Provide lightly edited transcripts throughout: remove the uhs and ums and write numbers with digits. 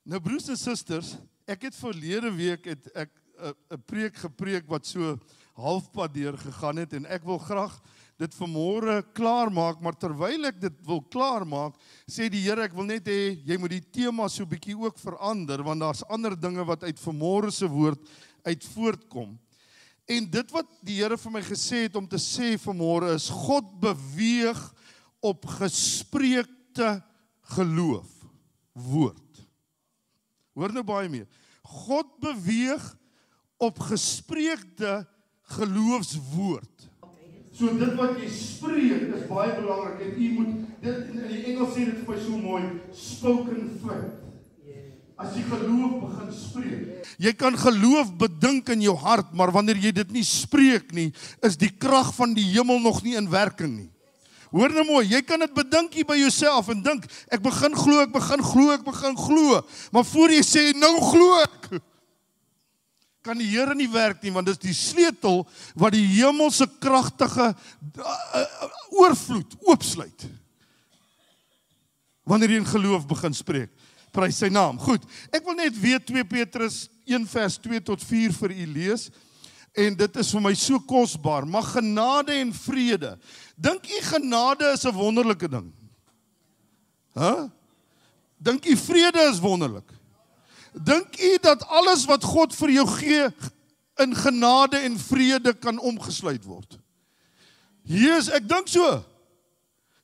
Nou broers en susters, ek het verlede week het ek 'n preek gepreek wat so halfpad deur gegaan het en ek wil graag dit vanmôre klaar maak, maar terwyl ek dit wil klaar maak, sê die Here, ek wil net hê jy moet die tema so bietjie ook verander, want daar's ander dinge wat uit vanmôre se woord uit voortkom. En dit wat die Here vir my gesê het om te sê vanmôre is, God beweeg op gespreekte geloof, woord. Hoor nou baie meer. God beweeg op gespreekte geloofswoord. So dit wat jy spreek is baie belangrik en jy moet dit in die Engels sê dit vir my so mooi, spoken faith. As jy geloof begin spreek. Jy kan geloof bedink in jou hart, maar wanneer jy dit nie spreek nie, is die krag van die hemel nog nie in werking nie. Hoor nou mooi, jy kan dit bedink hier by jouself en dink, ek begin glo, maar voor jy sê, nou glo ek, kan die Here nie werk nie, want dit is die sleutel wat die hemelse kragtige oorvloed oopsluit. Wanneer jy in geloof begin spreek, prys sy naam. Goed, ek wil net weer 2 Petrus 1 vers 2 tot 4 vir u lees, en dit is vir my so kosbaar, maar genade en vrede. Dink u genade is 'n wonderlike ding? Dink u vrede is wonderlik? Dink u dat alles wat God vir jou gee in genade en vrede kan omgesluit word? Jesus, ek dink so.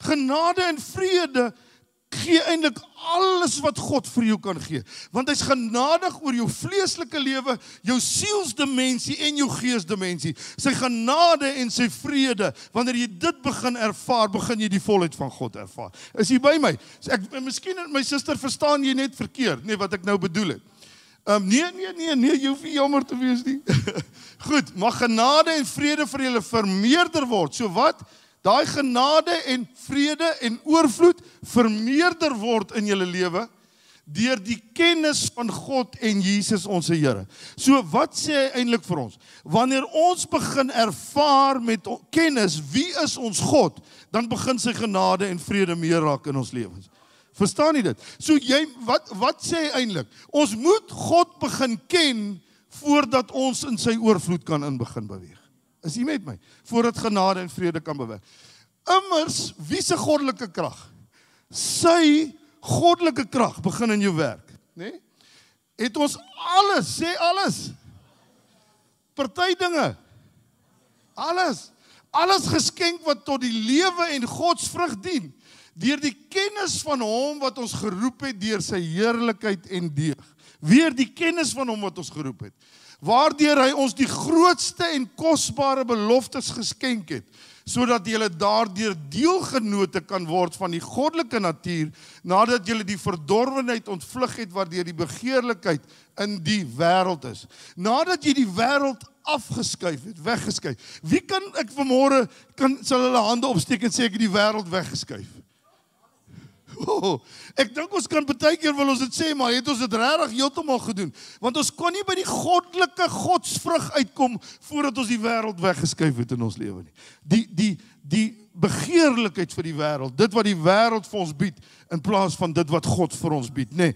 Genade en vrede gee eintlik alles wat God vir jou kan gee. Want hy's genadig oor jou vleeslike lewe, jou sielsdimensie en jou geesdimensie. Sy genade en sy vrede, wanneer jy dit begin ervaar, begin jy die volheid van God ervaar. Is jy by my? Miskien my suster verstaan jy net verkeerd, nee wat ek nou bedoel het. Nee, jy hoef nie jammer te wees nie. Goed, mag genade en vrede vir julle vermeerder word. So wat? Daai genade en vrede en oorvloed vermeerder word in julle lewe deur die kennis van God en Jesus ons Here. So wat sê hy eintlik vir ons? Wanneer ons begin ervaar met kennis wie is ons God, dan begin sy genade en vrede meer raak in ons lewens. Verstaan jy dit? So wat sê hy eintlik? Ons moet God begin ken voordat ons in sy oorvloed kan begin beweeg. Is jy met my? Voordat genade en vrede kan beweeg. Immers, wie se goddelike krag? Sy goddelike krag begin in jou werk, né? Het ons alles, sê alles. Party dinge. Alles geskenk wat tot die lewe en godsvrug dien, deur die kennis van hom wat ons geroep het deur sy heerlikheid en deeg. Weer die kennis van hom wat ons geroep het. Waardeur hy ons die grootste en kosbare beloftes geskenk het, sodat julle daardeur deelgenote kan word van die goddelike natuur, nadat julle die verdorwenheid ontvlug het, waardeur die begeerlikheid in die wêreld is. Nadat jy die wêreld afgeskuif het, weggeskuif. Wie kan ek vanmôre, sal hulle hande opsteek en sê ek het die wêreld weggeskuif? Ek dink ons kan baie keer wil ons dit sê, maar het ons dit regtig heeltemal gedoen? Want ons kon nie by die goddelike godsvrug uitkom voordat ons die wêreld weggeskuif het in ons lewe nie. Die begeerlikheid vir die wêreld, dit wat die wêreld vir ons bied, in plaas van dit wat God vir ons bied, nee.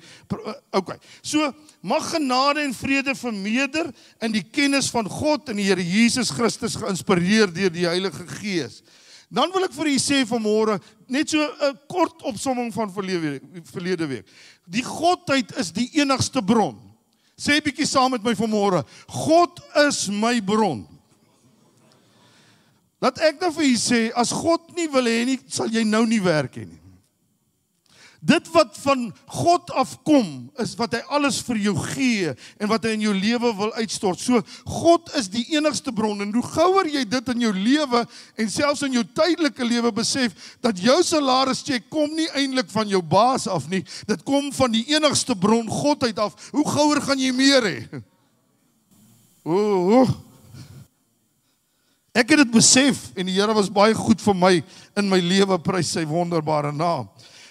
Okay. So, mag genade en vrede vermeerder in die kennis van God en die Here Jesus Christus geïnspireer deur die Heilige Gees. Dan wil ek vir u sê vanmôre, net so 'n kort opsomming van verlede week. Die Godheid is die enigste bron. Sê bietjie saam met my vanmôre, God is my bron. Laat ek nou vir u sê, as God nie wil hê nie, sal jy nou nie werk hê nie. Dit wat van God afkom, is wat hy alles vir jou gee, en wat hy in jou lewe wil uitstort. So, God is die enigste bron, en hoe gouer jy dit in jou lewe, en selfs in jou tydelike lewe besef, dat jou salarischeck kom nie eintlik van jou baas af nie, dit kom van die enigste bron, Godheid af, hoe gouer gaan jy meer hê? Ek het dit besef, en die Here was baie goed vir my, in my lewe, prys sy wonderbare naam.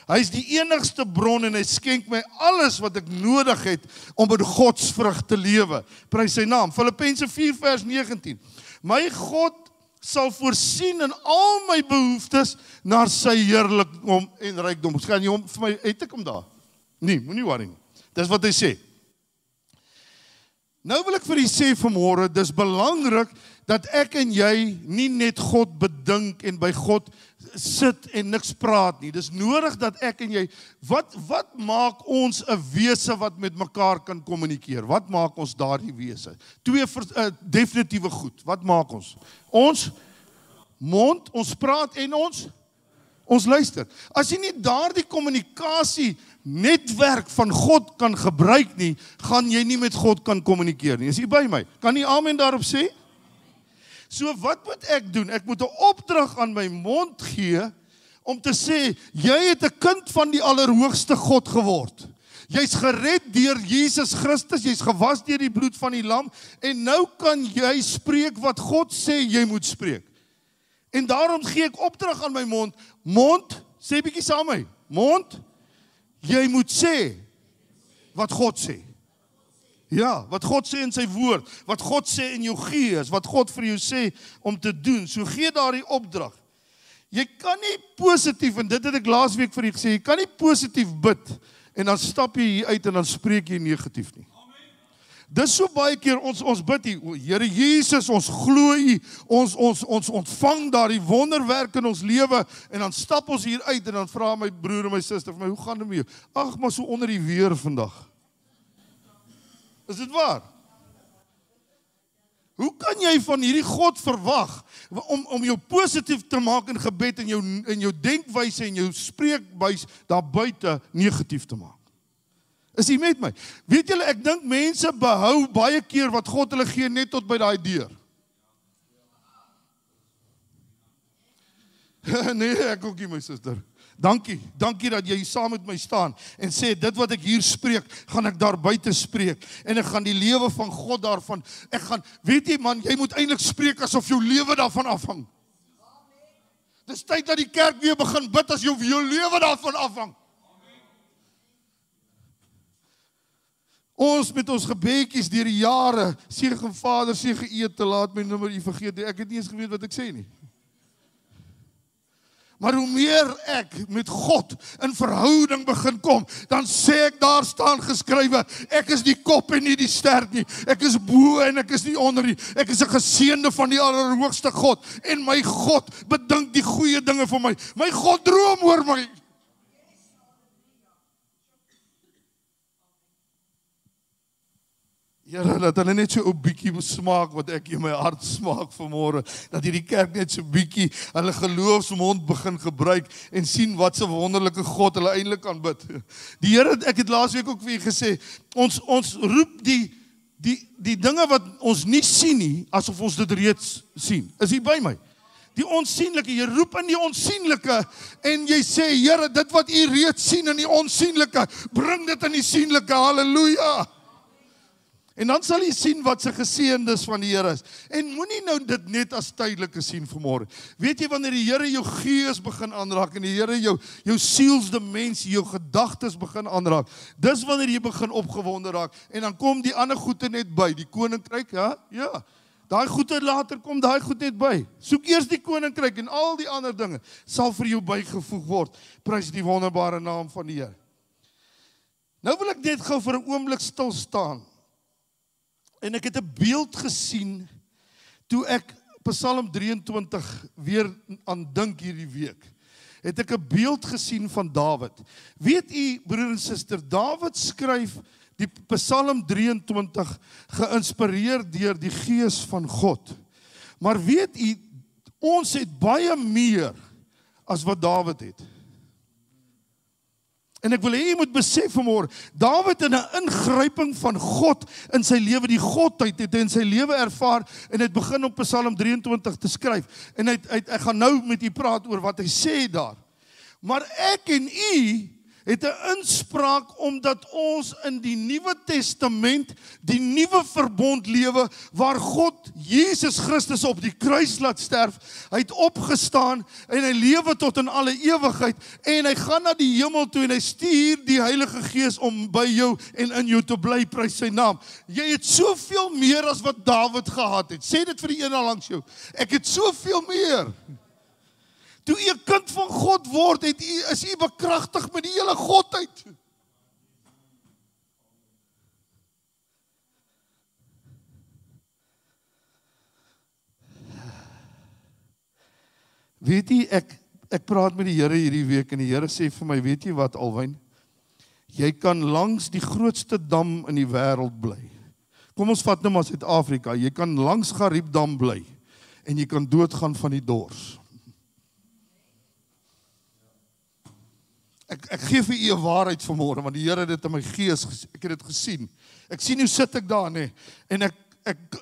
Hy is die enigste bron en hy skenk my alles wat ek nodig het om in godsvrug te lewe. Prys sy naam. Filippense 4 vers 19. My God sal voorsien in al my behoeftes na sy heerlikdom en rykdom. Gaan jy hom vir my, het ek hom daar? Nee, moenie worry nie. Dis wat hy sê. Nou wil ek vir u sê vanmôre, dis belangrik dat ek en jy nie net God bedink en by God sit en niks praat nie. Dis nodig dat ek en jy, wat maak ons 'n wese wat met mekaar kan kommunikeer? Wat maak ons daardie wese? Twee definitiewe goed. Wat maak ons? Ons mond, ons praat en ons luister. As jy nie daardie kommunikasie netwerk van God kan gebruik nie, gaan jy nie met God kan kommunikeer nie. Is jy by my? Kan nie amen daarop sê? So wat moet ek doen? Ek moet 'n opdrag aan my mond gee om te sê, jy het 'n kind van die Allerhoogste God geword. Jy's gered deur Jesus Christus, jy's gewas deur die bloed van die lam en nou kan jy spreek wat God sê jy moet spreek. En daarom gee ek opdrag aan my mond. Mond, sê bietjie saam met my. Mond, jy moet sê wat God sê. Ja, wat God sê in sy woord, wat God sê in jou gees, wat God vir jou sê om te doen. So gee daardie opdrag. Jy kan nie positief, en dit het ek laasweek vir u gesê, jy kan nie positief bid en dan stap jy hier uit en dan spreek jy negatief nie. Dis so baie keer ons bid hier, Here Jesus, ons glo u, ons ontvang daardie wonderwerk in ons lewe en dan stap ons hier uit en dan vra my broer en my suster vir my, hoe gaan dit met jou? Ag, maar so onder die weer vandag. Is dit waar? Hoe kan jy van hierdie God verwag om jou positief te maak in gebed en jou denkwyse en jou spreekbuis daar buite negatief te maak? Is jy met my? Weet julle, ek dink mense behou baie keer wat God hulle gee net tot by daai deur. Nee, ek ook nie, my suster. Dankie dat jy saam met my staan en sê, dit wat ek hier spreek, gaan ek daar buite spreek en ek gaan die lewe van God daarvan, weet jy man, jy moet eintlik spreek asof jou lewe daarvan afhang. Dis tyd dat die kerk weer begin bid as jou lewe daarvan afhang. Ons met ons gebedjies deur die jare, segen Vader, segen ete, laat my nommer u vergeet, ek het nie eens geweet wat ek sê nie. Maar hoe meer ek met God in verhouding begin kom, dan sê ek, daar staan geskrywe, ek is die kop en nie die stert nie, ek is bo en ek is nie onder nie, ek is 'n geseënde van die Allerhoogste God, en my God bedink die goeie dinge vir my God droom oor my. Here, dat hulle net so 'n bietjie smaak wat ek in my hart smaak vanmôre, dat hierdie kerk net so bietjie hulle geloofsmond begin gebruik en sien wat 'n wonderlike God hulle eintlik kan bid. Die Here, ek het laasweek ook vir julle gesê, ons roep die dinge wat ons nie sien nie, asof ons dit reeds sien. Is jy by my? Die onsienlike, jy roep in die onsienlike en jy sê, Here, dit wat u reeds sien in die onsienlike, bring dit in die sienlike, halleluja. En dan sal jy sien wat se geseëndes van die Here is. En moenie nou dit net as tydelike sien vanmôre. Weet jy, wanneer die Here jou gees begin aanraak en die Here jou sielsdimensie, jou gedagtes begin aanraak, dis wanneer jy begin opgewonde raak en dan kom die ander goede net by, die koninkryk, ja. Daai goede later kom, daai goed net by. Soek eers die koninkryk en al die ander dinge sal vir jou bygevoeg word. Prys die wonderbare naam van die Here. Nou wil ek net gou vir 'n oomblik stil staan. En ek het 'n beeld gesien toe ek Psalm 23 weer aan dink hierdie week. Het ek 'n beeld gesien van Dawid. Weet u, broer en suster, Dawid skryf die Psalm 23 geïnspireer deur die Gees van God. Maar weet u, ons het baie meer as wat Dawid het. En ek wil hê jy moet besef vanmôre, Dawid in 'n ingryping van God in sy lewe, die Godheid het hy in sy lewe ervaar en het begin op Psalm 23 te skryf. En ek gaan nou met u praat oor wat hy sê daar. Maar ek en u het 'n inspraak omdat ons in die Nuwe Testament, die nuwe verbond lewe, waar God Jesus Christus op die kruis laat sterf, hy het opgestaan en hy lewe tot in alle ewigheid en hy gaan na die hemel toe en hy stuur die Heilige Gees om by jou en in jou te bly, prys sy naam. Jy het soveel meer as wat Dawid gehad het. Sê dit vir die een langs jou. Ek het soveel meer. Toe u 'n kind van God word, is u bekragtig met die hele Godheid. Weet jy, ek praat met die Here hierdie week en die Here sê vir my, weet jy wat Alwyn? Jy kan langs die grootste dam in die wêreld bly. Kom ons vat nou maar Suid-Afrika. Jy kan langs Gariepdam bly en jy kan doodgaan van die dors. Ek gee vir u 'n waarheid vanmôre, want die Here het dit in my gees, ek het dit gesien. Ek sien hoe sit ek daar, nee, en ek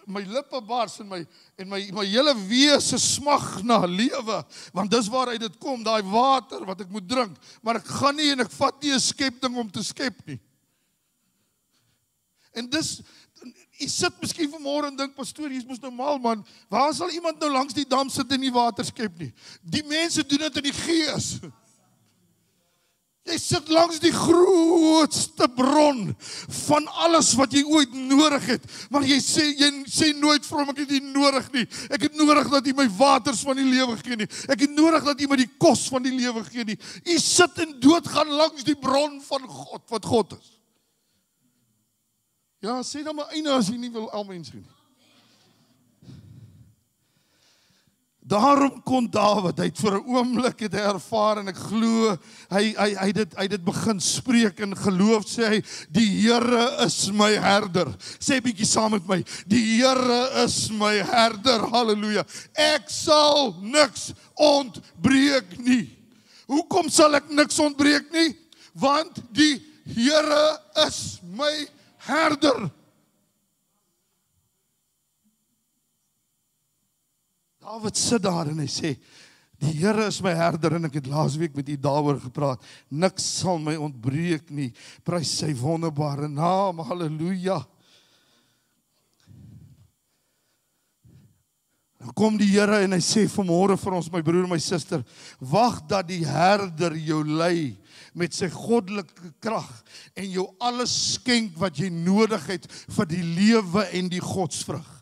my lippe bars en my hele wese smag na lewe, want dis waaruit dit kom, daai water wat ek moet drink, maar ek gaan nie en ek vat nie 'n skepding om te skep nie. En dis, jy sit miskien vanmôre en dink, pastoor, jy's mos nou mal man, waar sal iemand nou langs die dam sit en nie water skep nie? Die mense doen dit in die gees. Jy sit langs die grootste bron van alles wat jy ooit nodig het, maar jy sê nooit vir hom, ek het nie nodig nie. Ek het nodig dat jy my waters van die lewe gee nie. Ek het nodig dat jy my die kos van die lewe gee nie. Jy sit en doodgaan langs die bron van God, wat God is. Ja, sê dan maar einde as jy nie wil amen sê nie. Daarom kon Dawid, hy het vir 'n oomblik het hy ervaar en ek glo, hy het dit begin spreek in geloof, sê hy, die Here is my herder. Sê bietjie saam met my, die Here is my herder, halleluja. Ek sal niks ontbreek nie. Hoekom sal ek niks ontbreek nie? Want die Here is my herder. Dawid sit daar en hy sê, die Here is my herder en ek het laasweek met u daaroor gepraat. Niks sal my ontbreek nie. Prys sy wonderbare naam. Halleluja. Dan kom die Here en hy sê vanmôre vir ons, my broer en my suster, wag dat die herder jou lei met sy goddelike krag en jou alles skenk wat jy nodig het vir die lewe en die godsvrug.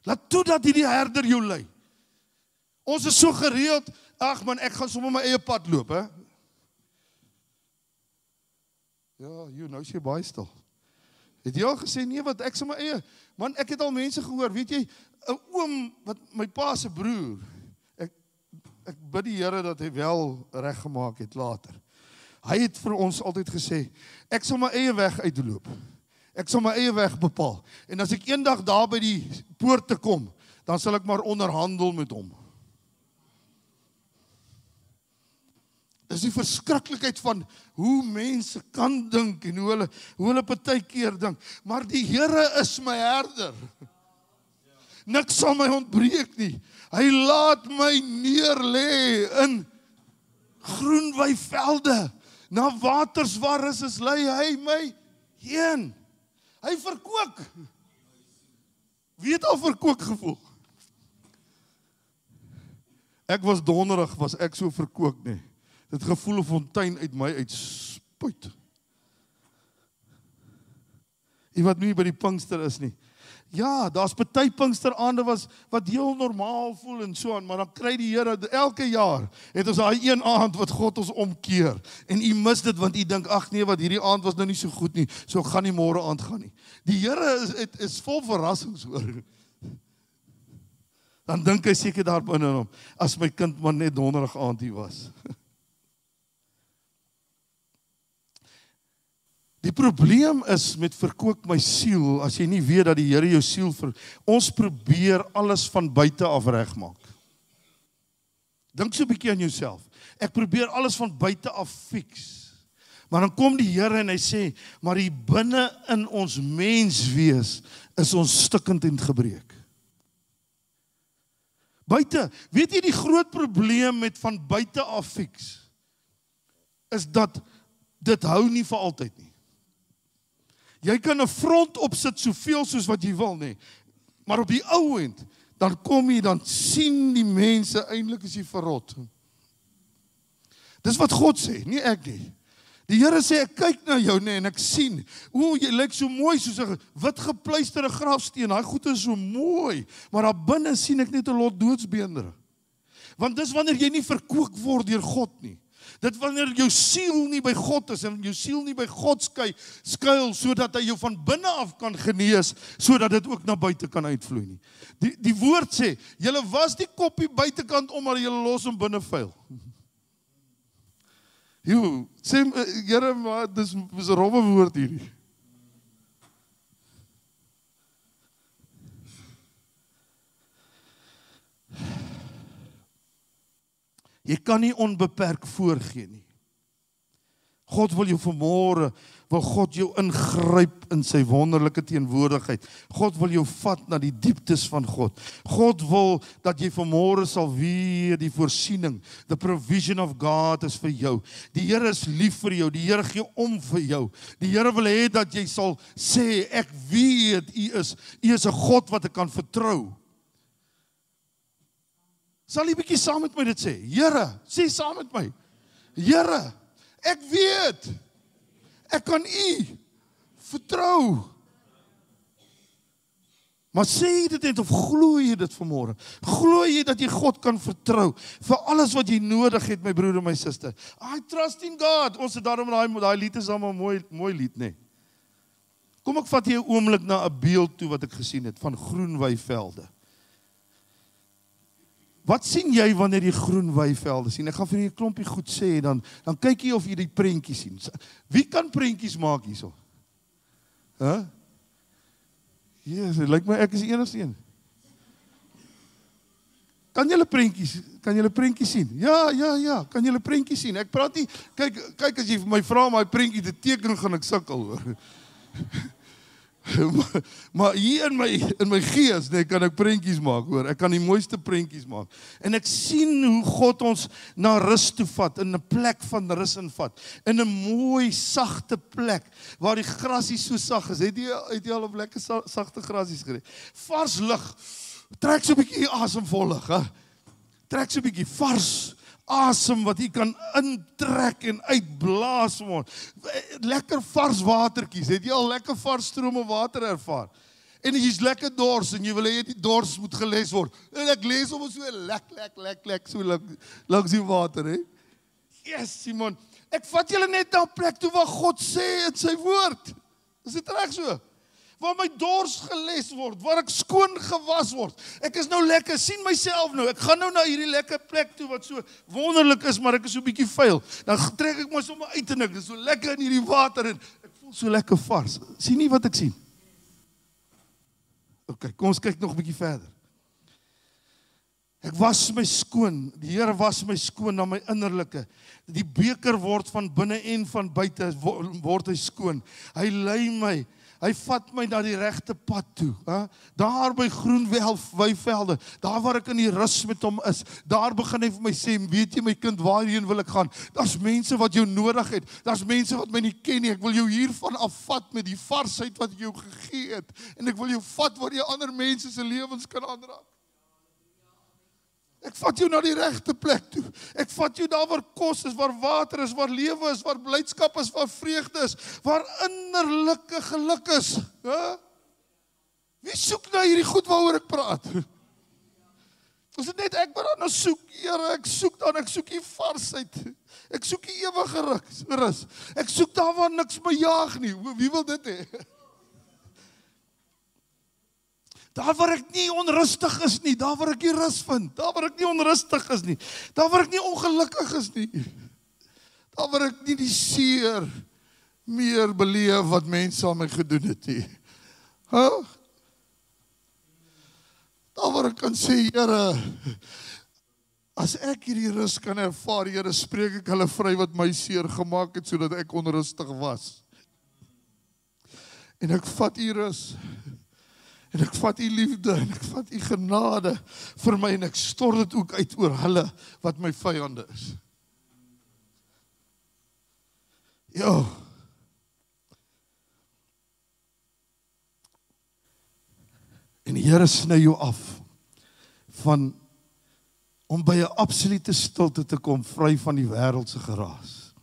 Laat toe dat die herder jou lei. Ons is so gereeld, ag man, ek gaan sommer my eie pad loop, hè? Ja, nou is jy baie stil. Het jy al gesê, nee wat, ek sal my eie, man, ek het al mense gehoor, weet jy, 'n oom, wat my pa se broer, ek bid die Here dat hy wel reggemaak het later. Hy het vir ons altyd gesê, ek sal my eie weg uitloop. Ek sal my eie weg bepaal. En as ek eendag daar by die poorte kom, dan sal ek maar onderhandel met hom. Dis die verskriklikheid van hoe mense kan dink en hoe hulle partykeer dink. Maar die Here is my herder. Niks sal my ontbreek nie. Hy laat my neer lê in groen weivelde. Na waters waar rus is, lei hy my heen. Hy verkook. Wie het al verkook gevoel? Ek was donderig, was ek so verkook nie. Dit gevoel 'n fontein uit my uitspuit. Jy wat nie by die Pinkster is nie. Ja, daar's party Pinksteraande wat heel normaal voel en so aan, maar dan kry die Here elke jaar het ons daai een aand wat God ons omkeer. En u mis dit want u dink ag nee, wat hierdie aand was nou nie so goed nie. So gaan nie môre aand gaan nie. Die Here is vol verrassings hoor. Dan dink hy seker daar binne hom, as my kind maar net donderdag aand hier was. Die probleem is met verkoop my siel, as jy nie weet dat die Here jou siel ons probeer alles van buite af regmaak. Dink so 'n bietjie aan jouself. Ek probeer alles van buite af fix. Maar dan kom die Here en hy sê, maar hier binne in ons menswees is ons stikkend en gebreek. Buite, weet jy die groot probleem met van buite af fix, is dat dit hou nie vir altyd nie. Jy kan 'n front opsit soveel soos wat jy wil, nee. Maar op die ou end, dan kom jy, dan sien die mense, eintlik is jy verrot. Dis wat God sê, nie ek nie. Die Here sê, ek kyk na jou, nee, en ek sien, jy lyk so mooi, soos 'n wit gepluisterde grafsteen, daai goed is so mooi, maar daar binne sien ek net 'n lot doodsbeendere. Want dis wanneer jy nie verkook word deur God nie. Dit wanneer jou siel nie by God is en jou siel nie by God skuil, sodat hy jou van binne af kan genees, sodat dit ook na buite kan uitvloei nie. Die woord sê, julle was die koppie buitekant om, maar julle los hom binne vuil. Jo, sê, Here, maar dis 'n rowwe woord hierdie. Jy kan nie onbeperk voorgee nie. God wil jou vanmôre, wil God jou ingryp in sy wonderlike teenwoordigheid. God wil jou vat na die dieptes van God. God wil dat jy vanmôre sal weet die voorsiening, the provision of God is vir jou. Die Here is lief vir jou, die Here gee om vir jou. Die Here wil hê dat jy sal sê, ek weet, U is 'n God wat ek kan vertrou. Sal jy bietjie saam met my dit sê? Here, sê saam met my. Here, ek weet, ek kan U vertrou. Maar sê jy dit net of glo jy dit vanmôre? Glo jy dat jy God kan vertrou vir alles wat jy nodig het, my broer en my suster? I trust in God. Ons het daarom daai lied is almal mooi lied, nê? Kom ek vat jy 'n oomblik na 'n beeld toe wat ek gesien het van groen weivelde. Wat sien jy wanneer jy groen weivelde sien? Ek gaan vir julle 'n klompie goed sê, dan kyk jy of jy die prentjies sien. Wie kan prentjies maak hierso? Hæ? Jesus, dit lyk my ek is die enigste een. Kan julle prentjies sien? Ja, kan julle prentjies sien? Ek praat nie, kyk as jy vir my vra om my prentjie te teken, gaan ek sukkel, hoor. Maar hier in my gees, nee, kan ek prentjies maak, hoor. Ek kan die mooiste prentjies maak. En ek sien hoe God ons na rus toe vat, in 'n plek van rus invat, in 'n mooi sagte plek waar die grasie so sag is. Het jy al op lekker sagte grasies gery? Vars lug. Trek so 'n bietjie asem vol lug, hè. Trek so 'n bietjie vars asem wat jy kan intrek en uitblaas word. Lekker vars watertjies. Het jy al lekker vars strome water ervaar? En jy's lekker dors en jy wil hê die dors moet geles word. En ek lees hom so lek so langs die water, hè. Yes, Simon. Ek vat julle net na 'n plek toe waar God sê in sy woord. Is dit reg so? Waar my dors geles word, waar ek skoon gewas word. Ek is nou lekker, sien myself nou, ek gaan nou na hierdie lekker plek toe wat so wonderlik is, maar ek is so bietjie vuil. Dan trek ek my sommer uit en ek is so lekker in hierdie water en ek voel so lekker vars. Sien nie wat ek sien? OK, kom ons kyk nog 'n bietjie verder. Ek was my skoon, die Here was my skoon na my innerlike. Die beker word van binne en van buite word hy skoon. Hy lei my. Hy vat my na die regte pad toe, daar by groen weivelde, daar waar ek in die rus met hom is, daar begin hy vir my sê, weet jy my kind, waarheen wil ek gaan? Daar's mense wat jou nodig het, daar's mense wat my nie ken nie, ek wil jou hiervan afvat met die varsheid wat ek jou gegee het, en ek wil jou vat waar jy ander mense se lewens kan aanraak. Ek vat jou na die regte plek toe. Ek vat jou daar waar kos is, waar water is, waar lewe is, waar blydskap is, waar vreugde is, waar innerlike geluk is. Wie soek na hierdie goed waaroor ek praat? Is dit net ek wat dan soek, Here, ek soek die varsheid. Ek soek die ewige rus. Ek soek daar waar niks my jaag nie. Wie wil dit hê? Daar waar ek nie onrustig is nie, daar waar ek die rus vind, daar waar ek nie onrustig is nie, daar waar ek nie ongelukkig is nie, daar waar ek nie die seer meer beleef wat mense aan my gedoen het nie. Daar waar ek kan sê, Here, as ek hierdie rus kan ervaar, Here, spreek ek hulle vry wat my seer gemaak het, sodat ek onrustig was. En ek vat die rus, en ek vat die liefde, en ek vat die genade vir my, en ek stort dit ook uit oor hulle wat my vyande is. Ja. En die Here sny jou af van om by 'n absolute stilte te kom, vry van die wêreldse geraas.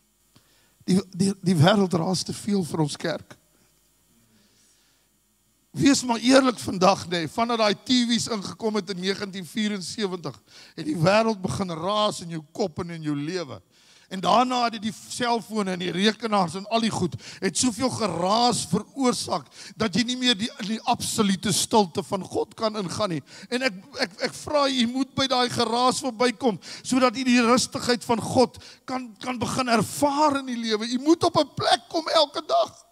Die wêreld raas te veel vir ons kerk. Wees maar eerlik vandag, nee, vandat daai TV's ingekom het in 1974, het die wêreld begin raas in jou kop en in jou lewe. En daarna het die selfone en die rekenaars en al die goed, het soveel geraas veroorsaak, dat jy nie meer die absolute stilte van God kan ingaan nie. En ek vra jy moet by daai geraas verbykom, sodat jy die rustigheid van God kan begin ervaar in die lewe. Jy moet op 'n plek kom elke dag,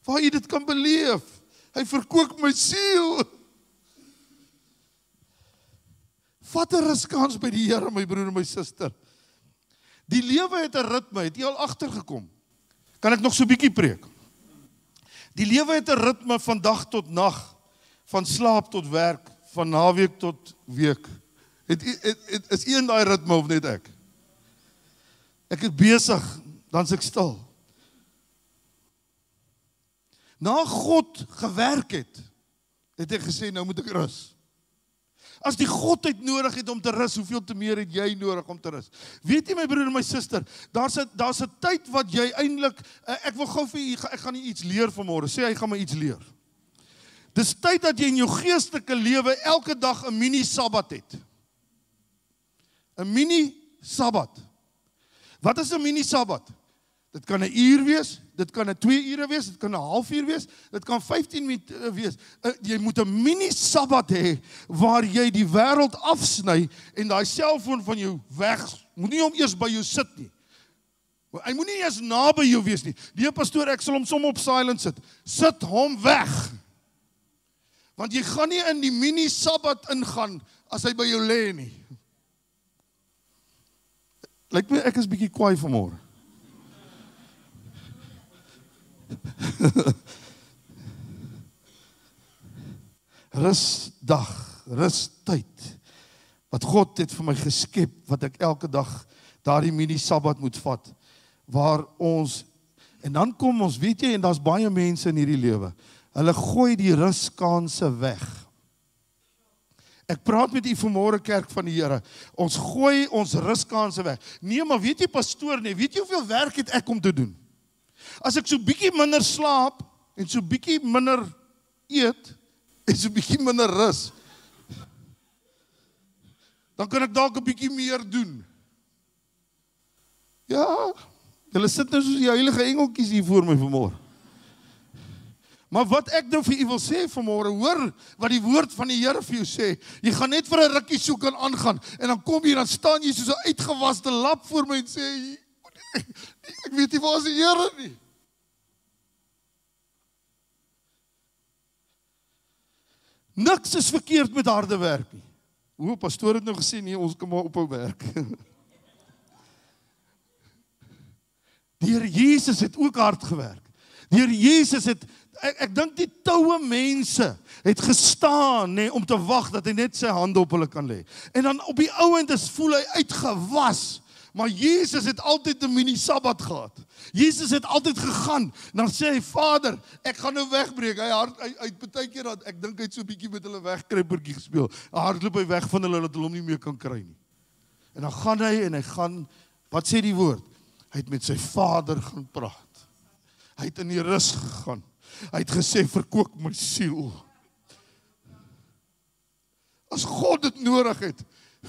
waar jy dit kan beleef. Hy verkoop my siel. Vat 'n ruskans by die Here, my broer en my suster. Die lewe het 'n ritme, het jy al agtergekom? Kan ek nog so 'n bietjie preek? Die lewe het 'n ritme van dag tot nag, van slaap tot werk, van naweek tot week. Is een daai ritme of net ek? Ek is besig, dan is ek stil. Na God gewerk het hy gesê, nou moet ek rus. As die godheid nodig het om te rus, hoeveel te meer het jy nodig om te rus? Weet jy my broer en my suster, daar's 'n tyd wat jy eintlik, ek wil gou vir jy, ek gaan nie iets leer vanmôre, sê hy gaan my iets leer. Dis tyd dat jy in jou geestelike lewe elke dag 'n mini-sabbat het. 'n Mini-sabbat. Wat is 'n mini-sabbat? Dit kan 'n uur wees, dit kan 'n 2 ure wees, dit kan 'n halfuur wees, dit kan 15 minute wees. Jy moet 'n mini-sabbat hê, waar jy die wêreld afsny, en daai selfoon van jou weg, moet nie hom eers by jou sit nie. Hy moet nie eers naby jou wees nie. Die pastoor, ek sal hom som op silent sit. Sit hom weg. Want jy gaan nie in die mini-sabbat ingaan, as hy by jou lê nie. Lyk my, ek is bietjie kwaai vanmôre. Rusdag, rustyd, wat God het vir my geskep, wat ek elke dag daardie mini-sabbat moet vat, waar ons, en dan kom ons, weet jy, en daar's baie mense in hierdie lewe, hulle gooi die ruskanse weg. Ek praat met u vanmôre, kerk van die Here, ons gooi ons ruskanse weg. Nee, maar weet jy pastoor, nee, weet jy hoeveel werk het ek om te doen? As ek so bietjie minder slaap, en so bietjie minder eet, en so bietjie minder rus, dan kan ek dalk 'n bietjie meer doen. Ja, julle sit nou soos die heilige engeltjies hier voor my vanmôre. Maar wat ek nou vir u wil sê vanmôre, hoor wat die woord van die Here vir jou sê. Jy gaan net vir 'n rukkie so kan aangaan, en dan kom jy, dan staan jy soos 'n uitgewaste lap voor my en sê, ek weet nie waar is die Here nie. Niks is verkeerd met harde werk nie. O, pastoor het nou gesê, nee, ons kan maar ophou werk. Die Here Jesus het ook hard gewerk. Die Here Jesus het, ek dink die toue mense het gestaan, nee, om te wag dat hy net sy hande op hulle kan lê. En dan op die ouend voel hy uitgewas. Maar Jesus het altyd 'n mini-sabbat gehad. Jesus het altyd gegaan. Dan sê hy, Vader, ek gaan nou wegbreek. Hy het baie keer dat ek dink hy het so 'n bietjie met hulle wegkruipertjie gespeel. Hardloop hy weg van hulle dat hulle hom nie meer kan kry nie. En dan gaan hy en hy gaan, wat sê die woord? Hy het met sy Vader gaan praat. Hy het in die rus gegaan. Hy het gesê, verkoop my siel. As God dit nodig het,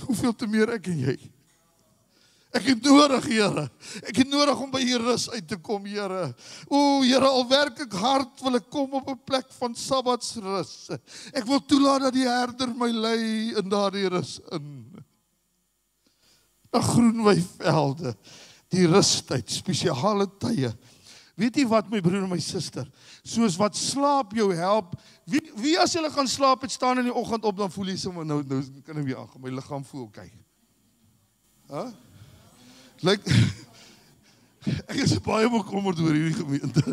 hoeveel te meer ek en jy? Ek het nodig, Here. Ek het nodig om by hier rus uit te kom, Here. O, Here, al werk ek hard, wil ek kom op 'n plek van sabbatsrus. Ek wil toelaat dat die Herder my lei in daardie rus in. Na groen weivelde, die rustyd, spesiale tye. Weet jy wat, my broer en my suster? Soos wat slaap jou help. Wie as jy gaan slaap het, staan in die oggend op, dan voel jy sommer nou kan ek weer aangaan. My liggaam voel oké. Huh? Like, ek is baie bekommerd oor hierdie gemeente.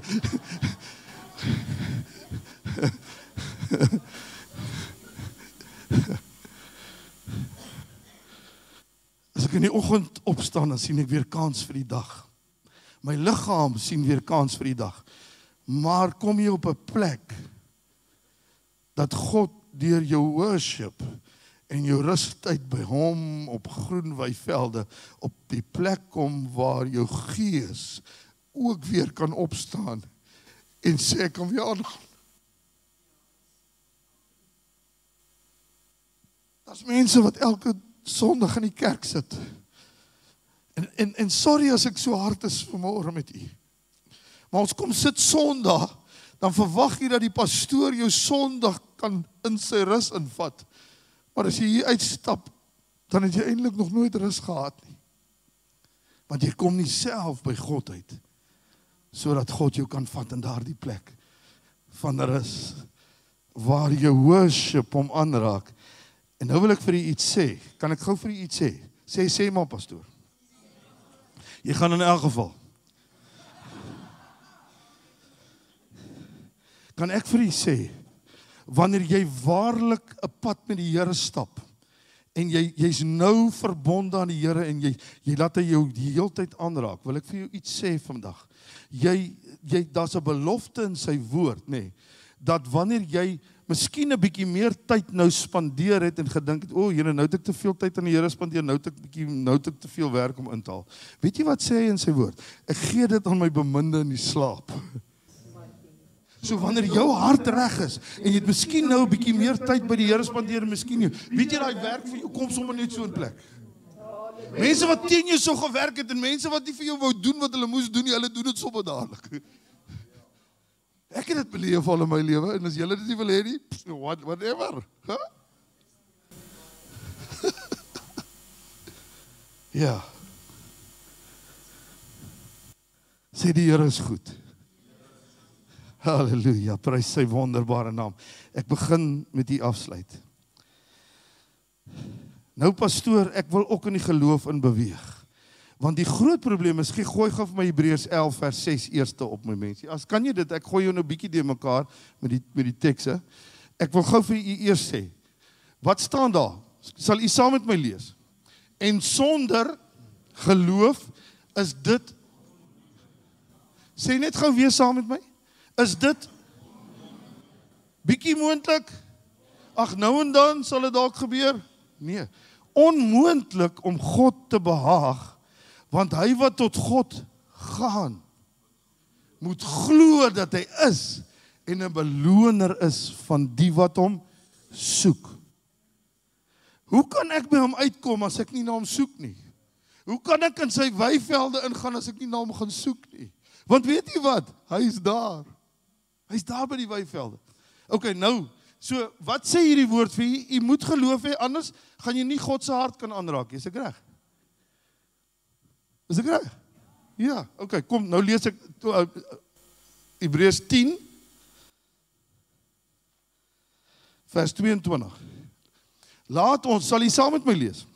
As ek in die oggend opstaan, dan sien ek weer kans vir die dag. My liggaam sien weer kans vir die dag. Maar kom jy op 'n plek dat God deur jou worship en jou rustyd by hom op groen weivelde op die plek kom waar jou gees ook weer kan opstaan en sê ek kan weer aangaan. Daar's mense wat elke Sondag in die kerk sit. En sorry as ek so hard is vanmôre met u. Maar ons kom sit Sondag, dan verwag jy dat die pastoor jou Sondag kan in sy rus invat. Maar as jy hier uitstap, dan het jy eintlik nog nooit rus gehad nie. Want jy kom nie self by God uit, sodat God jou kan vat in daardie plek van rus, waar jy worship hom aanraak. En nou wil ek vir u iets sê. Kan ek gou vir u iets sê? Sê maar pastoor. Jy gaan in elk geval. Kan ek vir u sê, wanneer jy waarlik 'n pad met die Here stap, en jy's nou verbonde aan die Here, en jy laat hy jou die hele tyd aanraak, wil ek vir jou iets sê vandag. Daar's 'n belofte in sy woord, nê, dat wanneer jy miskien 'n bietjie meer tyd nou spandeer het en gedink het, Here, nou het ek te veel tyd aan die Here spandeer, nou het ek te veel werk om in te haal. Weet jy wat sê hy in sy woord? Ek gee dit aan my beminde in die slaap. So wanneer jou hart reg is, en jy het miskien nou 'n bietjie meer tyd by die Here spandeer, en miskien nie, weet jy, daai werk vir jou kom sommer net so in plek. Mense wat teen jou so gewerk het, en mense wat nie vir jou wou doen wat hulle moes doen nie, hulle doen dit sommer dadelik. Ek het dit beleef al in my lewe, en as julle dit nie wil hê nie, whatever. Huh? Ja. Sê die Here is goed. Halleluja, prys sy wonderbare naam. Ek begin met die afsluit. Nou pastoor, ek wil ook in die geloof in beweeg. Want die groot probleem is, gooi gou vir my Hebreërs 11 vers 6 eerste op my mensie. As kan jy dit, ek gooi jou nou bietjie deur mekaar met die tekste. Ek wil gou vir u eers sê, wat staan daar? Sal u saam met my lees? En sonder geloof is dit, sê net gou weer saam met my, is dit bietjie moontlik? Ag, nou en dan sal dit dalk gebeur? Nee, onmoontlik om God te behaag, want hy wat tot God gaan, moet glo dat hy is, en 'n beloner is van die wat hom soek. Hoe kan ek by hom uitkom as ek nie na hom soek nie? Hoe kan ek in sy weivelde ingaan as ek nie na hom gaan soek nie? Want weet jy wat? Hy is daar. Hy is daar by die weivelde. Okay, nou, so wat sê hierdie woord vir jy? Jy moet geloof hê, anders gaan jy nie God se hart kan aanraak nie. Is ek reg? Is ek reg? Ja, okay, kom, nou lees ek Hebreërs 10 vers 22. Laat ons, sal jy saam met my lees?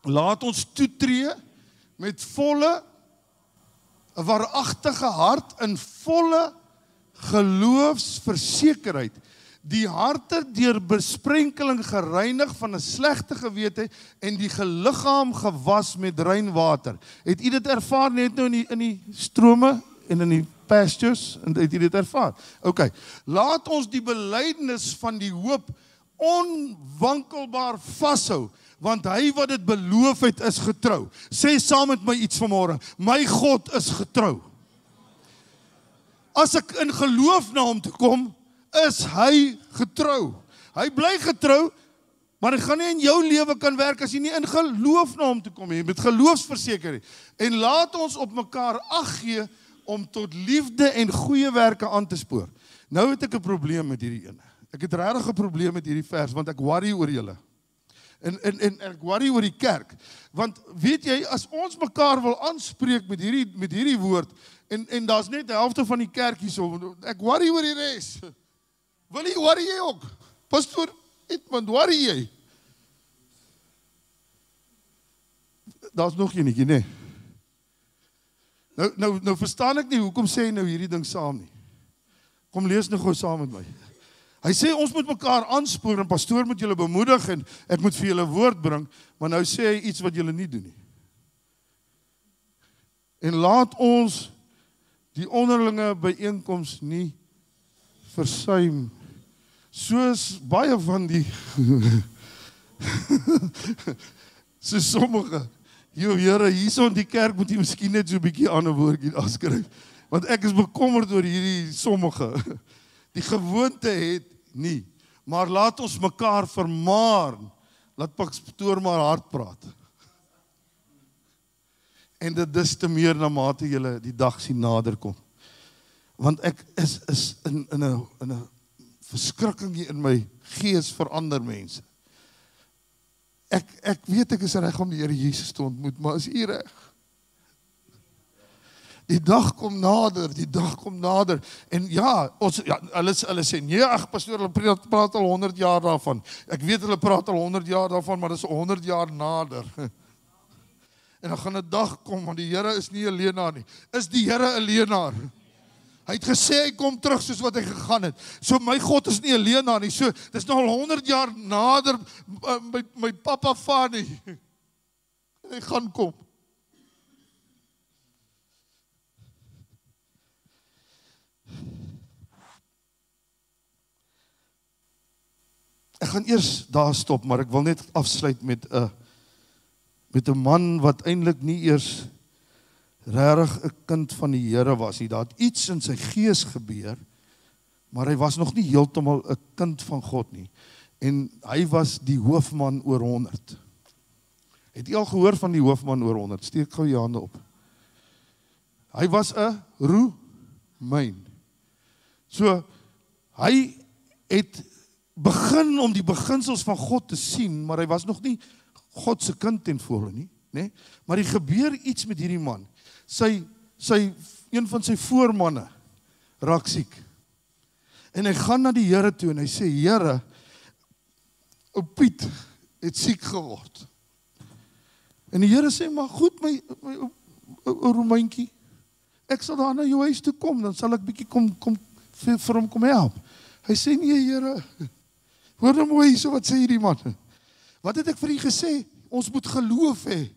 Laat ons toetree met volle, 'n waaragtige hart in volle geloofsversekerheid, die harte deur besprenkeling gereinig van 'n slegte gewete en die liggaam gewas met rein water. Het u dit ervaar net nou in die strome en in die pastures, en het u dit ervaar? Okay, laat ons die belydenis van die hoop onwankelbaar vashou, want hy wat dit beloof het is getrou. Sê saam met my iets vanmôre, my God is getrou. As ek in geloof na hom toe kom, is hy getrou. Hy bly getrou, maar dit gaan nie in jou lewe kan werk as jy nie in geloof na hom toe kom nie, met geloofsversekering. En laat ons op mekaar ag gee om tot liefde en goeie werke aan te spoor. Nou het ek 'n probleem met hierdie ene. Ek het regtig 'n probleem met hierdie vers, want ek worry oor julle. En ek worry oor die kerk. Want weet jy, as ons mekaar wil aanspreek met hierdie woord, en daar's net die helfte van die kerk hierso, ek worry oor die res. Worry jy ook? Pastoor Edmund, worry jy? Daar's nog enetjie, nee. Nou verstaan ek nie, hoekom sê hy nou hierdie ding saam nie? Kom lees nou gou saam met my. Hy sê ons moet mekaar aanspoor, en pastoor moet julle bemoedig, en ek moet vir julle woord bring, maar nou sê hy iets wat julle nie doen nie. En laat ons die onderlinge byeenkoms nie versuim, soos baie van die so sommige, Here, hierso in die kerk moet jy miskien net so 'n bietjie ander woordjie afskryf, want ek is bekommerd oor hierdie sommige. Die gewoonte het nie, maar laat ons mekaar vermaan, laat pastoor maar hard praat. En dit is te meer na mate julle die dag sien nader kom. Want ek is in 'n verskrikking hier in my gees vir ander mense. Ek weet ek is reg om die Here Jesus te ontmoet, maar is U reg? Die dag kom nader, en ja, hulle sê, nee, ag pastoor, hulle praat al 100 jaar daarvan. Ek weet hulle praat al 100 jaar daarvan, maar dit is 100 jaar nader. En dan gaan 'n dag kom, want die Here is nie 'n leenaar nie. Is die Here 'n leenaar? Hy het gesê hy kom terug soos wat hy gegaan het. So my God is nie 'n leenaar nie. So dis nou al 100 jaar nader my pappa Fani. Hy gaan kom. Ek gaan eers daar stop, maar ek wil net afsluit met 'n man wat eintlik nie eers regtig 'n kind van die Here was nie. Daar het iets in sy gees gebeur, maar hy was nog nie heeltemal 'n kind van God nie. En hy was die hoofman oor 100. Het jy al gehoor van die hoofman oor 100? Steek gou jou hande op. Hy was 'n Romein. So, hy het begin om die beginsels van God te sien, maar hy was nog nie God se kind ten volle nie, né? Maar er gebeur iets met hierdie man. Een van sy voormanne raak siek. En hy gaan na die Here toe en hy sê, Here, ou Piet het siek geword. En die Here sê, maar goed, my ou Romeintjie, ek sal daar na jou huis toe kom, dan sal ek bietjie kom vir hom kom help. Hy sê, nee Here, hoor nou mooi so wat sê hierdie man. Wat het ek vir u gesê? Ons moet geloof hê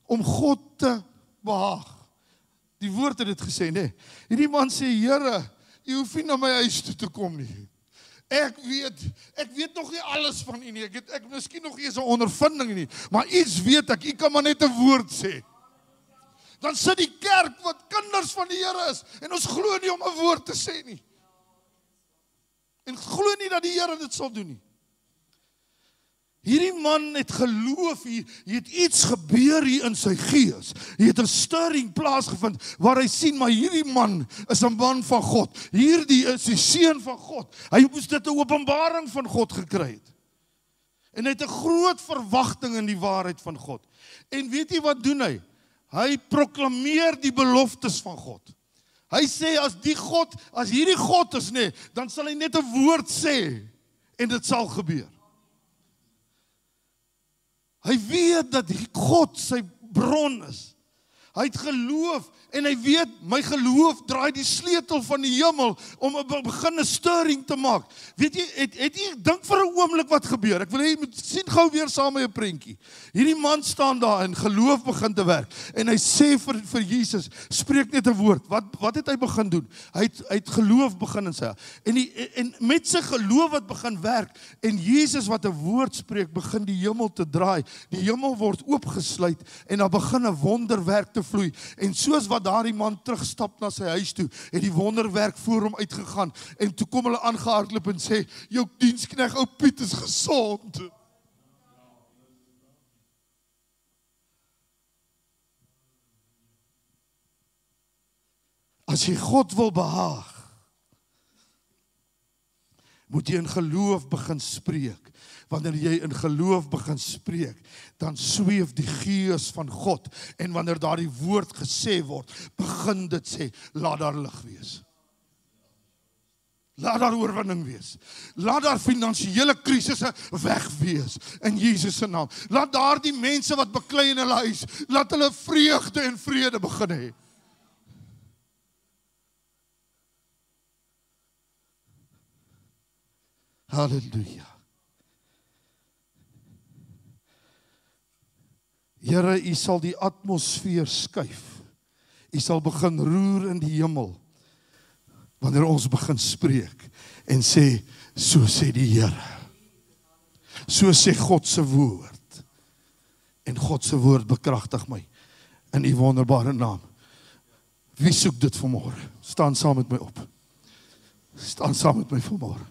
om God te behaag. Die woord het dit gesê, nee. Hierdie man sê, Here, u hoef nie na my huis toe te kom nie. Ek weet nog nie alles van u nie. Ek miskien nog nie eens 'n ondervinding nie, maar iets weet ek, u kan maar net 'n woord sê. Dan sit die kerk wat kinders van die Here is en ons glo nie om 'n woord te sê nie. En glo nie dat die Here dit sal doen nie. Hierdie man het geloof, hier het iets gebeur hier in sy gees. Hier het 'n stirring plaasgevind, waar hy sien, maar hierdie man is 'n man van God. Hierdie is die seun van God. Hy moes dit 'n openbaring van God gekry het. En hy het 'n groot verwagting in die waarheid van God. En weet jy wat doen hy? Hy proklameer die beloftes van God. Hy sê, as hierdie God is, nee, dan sal hy net 'n woord sê, en dit sal gebeur. Hy weet dat God sy bron is. Hy het geloof, en hy weet, my geloof draai die sleutel van die hemel, om 'n begin 'n stirring te maak. Weet jy, het jy dink vir 'n oomblik wat gebeur? Ek wil hê jy moet sien gou weer saam met 'n prentjie. Hierdie man staan daar en geloof begin te werk, en hy sê vir Jesus, spreek net 'n woord. Wat het hy begin doen? Hy het geloof begin in sy, en met sy geloof wat begin werk, en Jesus wat 'n woord spreek, begin die hemel te draai. Die hemel word oopgesluit, en daar begin 'n wonderwerk te vloei, en soos wat daardie man terugstap na sy huis toe, het die wonderwerk voor hom uitgegaan, en toe kom hulle aangehardloop en sê, jou diensknegt ou Piet is gesond. As jy God wil behaag, moet jy in geloof begin spreek. Wanneer jy in geloof begin spreek, dan sweef die gees van God, en wanneer daar die woord gesê word, begin dit sê, laat daar lig wees. Laat daar oorwinning wees. Laat daar finansiële krisisse weg wees, in Jesus se naam. Laat daar die mense wat beklei in hulle huis, laat hulle vreugde en vrede begin hê. Halleluja. Here, U sal die atmosfeer skuif. U sal begin roer in die hemel, wanneer ons begin spreek, en sê, so sê die Here. So sê God se woord. En God se woord bekragtig my, in U wonderbare naam. Wie soek dit vanmôre? Staan saam met my op. Staan saam met my vanmôre.